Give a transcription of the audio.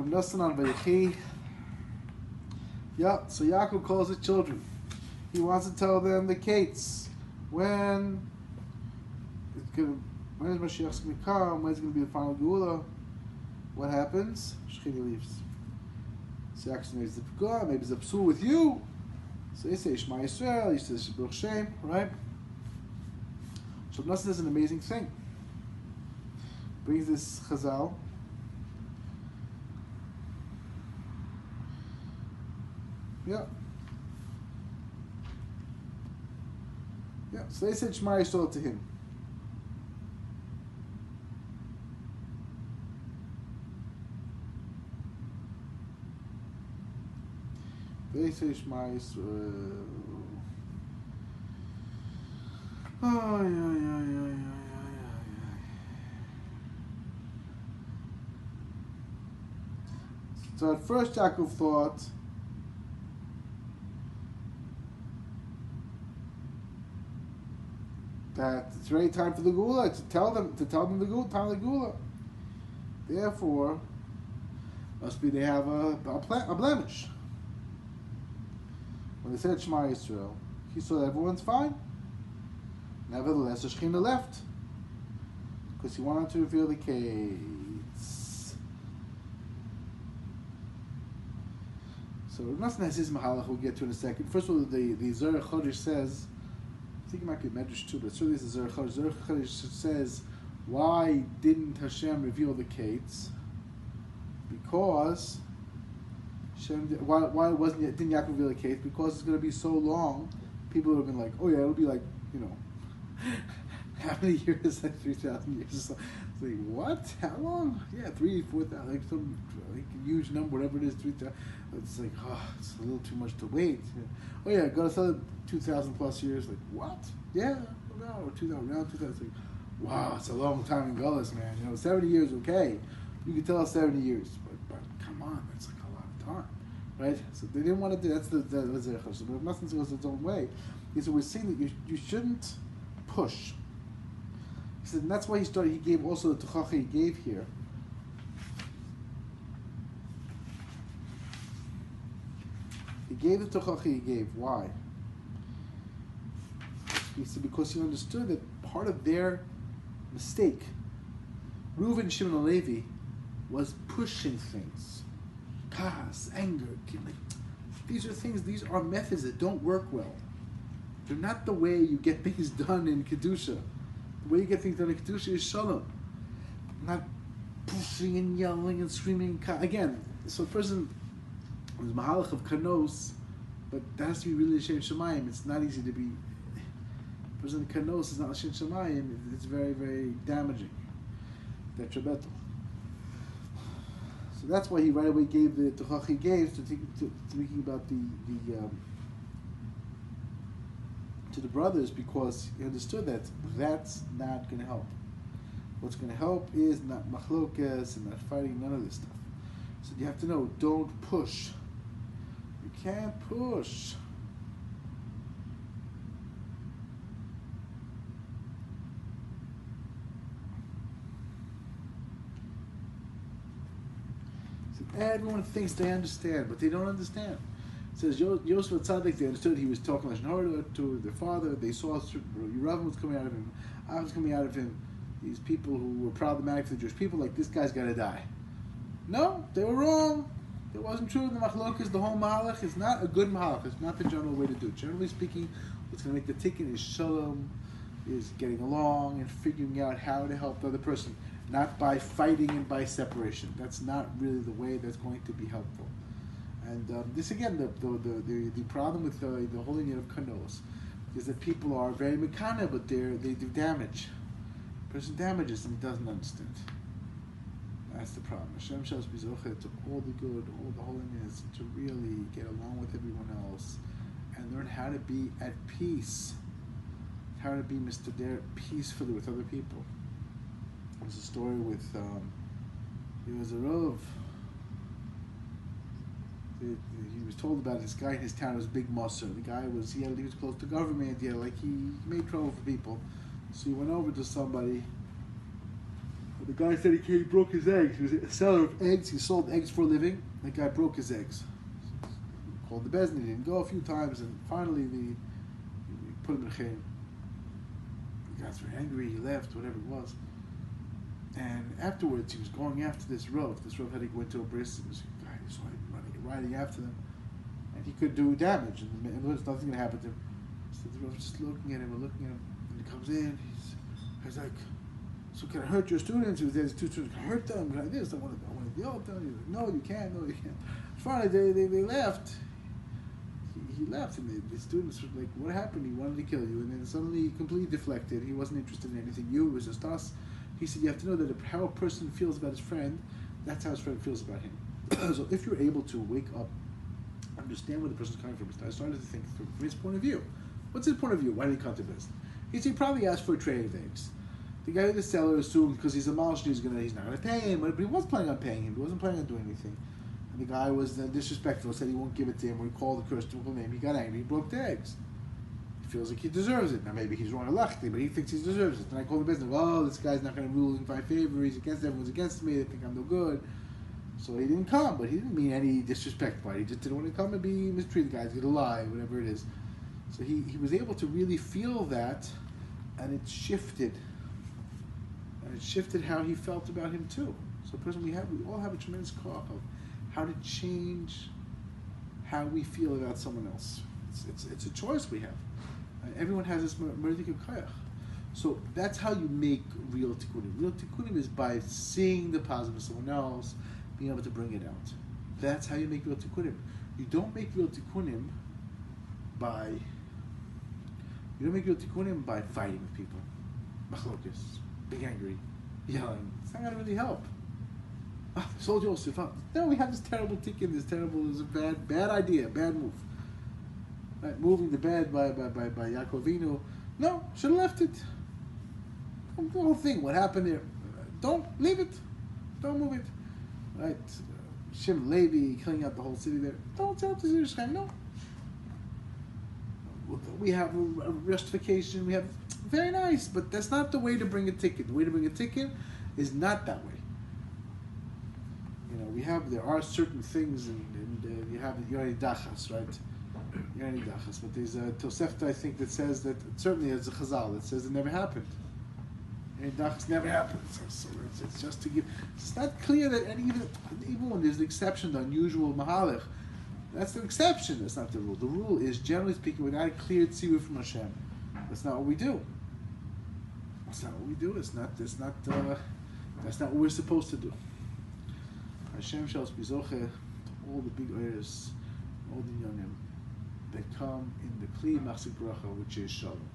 from Nosson on Vayechi. Yeah, so Yaakov calls his children. He wants to tell them the Kates. When is Mashiach going to come? When is going to be the final Geula? What happens? Shechina leaves. So Yaakov says, maybe it's a psul with you. So they say Shema Yisrael. He says Baruch Shem, right? So Nosson is an amazing thing. Brings this Chazal. Yeah. Yeah. So they said Shema Yisrael to him. They say Shema Yisrael. Oh, yeah. So at first Yaakov thought that it's ready time for the Geula, to tell them the Geula, time of the Geula. Therefore, must be they have a blemish. When they said Shema Yisrael, he saw that everyone's fine. Nevertheless, the Shechina left because he wanted to reveal the case. So Nosson has his mahalach we'll get to in a second. First of all, the Zohar Chodesh says, I think it might be Medrash too, but certainly it's the Zohar Chodesh. Zohar Chodesh says, why didn't Hashem reveal the Kates? Because why didn't Yaakov reveal the Kates? Because it's going to be so long. People have been like, oh yeah, it'll be like, how many years? Like 3,000 years. It's like, what? How long? Yeah, 3,000-4,000, like some huge number, whatever it is. 3,000. It's like, it's a little too much to wait. Oh yeah, go to another 2,000 plus years. Like what? Yeah, no, 2,000, around 2,000. It's like, wow, it's a long time in Gullus, man. 70 years, okay. You can tell us 70 years, but come on, that's like a lot of time, right? So they didn't want to do. That's the Zerach. So but Nosson goes its own way. He said, we're seeing that you shouldn't push. He said, and that's why he started. He gave also the Tuchacha he gave here. He gave the Tuchacha he gave. Why? He said because he understood that part of their mistake, Reuven, Shimon, and Levi, was pushing things, chaos, anger. These are methods that don't work well. They're not the way you get things done in Kedusha. The way you get things done in Kedusha is Shalom. Not pushing and yelling and screaming. Again, so a person is Mahalach of Kanos, but that has to be really L'Shem Shemayim. It's not easy to be. A person Kanos is not L'Shem Shemayim. It's very, very damaging. Detrimental. So that's why he right away gave the Tuchach he gave to speaking about to the brothers, because he understood that that's not going to help. What's going to help is not machlokas and not fighting, none of this stuff. So you have to know, don't push. You can't push. So everyone thinks they understand, but they don't understand. It says Yosef Tzaddik, they understood he was talking Lashon Hara to their father. They saw Yeravam was coming out of him, Av was coming out of him. These people who were problematic for the Jewish people, like, this guy's got to die. No, they were wrong. It wasn't true. The Machlokes, the whole Mahalach, is not a good Mahalach. It's not the general way to do it. Generally speaking, what's going to make the tikkun is Shalom, is getting along and figuring out how to help the other person, not by fighting and by separation. That's not really the way that's going to be helpful. And this again, the problem with the whole union of kanos is that people are very mekana, but they do damage. The person damages them, doesn't understand. That's the problem. Hashem shall be zochet to all the good, all the holiness, to really get along with everyone else, and learn how to be at peace, how to be Mr. Dare peacefully with other people. There's a story with there was a Rav. He was told about this guy in his town. It was a big musser. The guy was he was close to government. He made trouble for people. So he went over to somebody, The guy said he broke his eggs. He was a seller of eggs. He sold eggs for a living. The guy broke his eggs. Called the Bezdin. He didn't go a few times, and finally he put him in Chaim. The guy was very angry. He left, whatever it was. And afterwards, he was going after this Rav. This Rav had to go into a bris. It was a guy who saw him riding after them. And he could do damage, and there was nothing going to happen to him. So the Rav was just looking at him and looking at him. And he comes in. He's like, so can I hurt your students? He was there, his two students, can I hurt them? Can I do this? I want to yell at them. He's like, no, you can't. No, you can't. Finally, they left. He left, and the students were like, what happened? He wanted to kill you. And then suddenly he completely deflected. He wasn't interested in anything. It was just us. He said, you have to know that how a person feels about his friend, that's how his friend feels about him. So if you're able to wake up, understand where the person's coming from, I started to think from his point of view. What's his point of view? Why did he come to this? He probably asked for a tray of eggs. The guy, the seller, assumed because he's a malsh, he's not gonna pay him, but he was planning on paying him. He wasn't planning on doing anything. And the guy was disrespectful, said he won't give it to him. When he called the cursed name, he got angry. He broke the eggs. He feels like he deserves it. Now maybe he's wrong alachti, but he thinks he deserves it. And I called the business. Oh, this guy's not going to rule in my favor. He's against everyone's against me. They think I'm no good. So he didn't come, but he didn't mean any disrespect by it. He just didn't want to come and be mistreated. The guy's going to lie, whatever it is. So he was able to really feel that, and it shifted. And it shifted how he felt about him too. So personally, we all have a tremendous koach of how to change how we feel about someone else. It's a choice we have. Everyone has this meridik koach. So that's how you make real tikkunim. Real tikkunim is by seeing the positive of someone else, being able to bring it out. That's how you make real tikkunim. You don't make real tikkunim by fighting with people. Machlokas, being angry, yelling. It's not going to really help. Sold Yosef up. No, we have this terrible tikkun. This is a bad idea, bad move. Right, moving the bed by Yaakovinu. No, should have left it. The whole thing, what happened there? Don't leave it. Don't move it. Right, Shem Levi killing out the whole city there. Don't tell to Yerushalayim. No. We have a justification. We have very nice, but that's not the way to bring a ticket. The way to bring a ticket is not that way. There are certain things, and you have Yoni Dachas, right? Yoni Dachas, but there's a Tosefta, I think, that says that certainly there's a Chazal that says it never happened. Yoni Dachas never happened. So it's just to give. It's not clear that, and even when there's an exception, the unusual mahalech, that's the exception. That's not the rule. The rule is, generally speaking, without a clear tzivur from Hashem. That's not what we do. That's not what we do. That's not what we're supposed to do. Hashem shall be zoche to all the big oirs, all the yonim that come in the kli machzik bracha, which is shalom.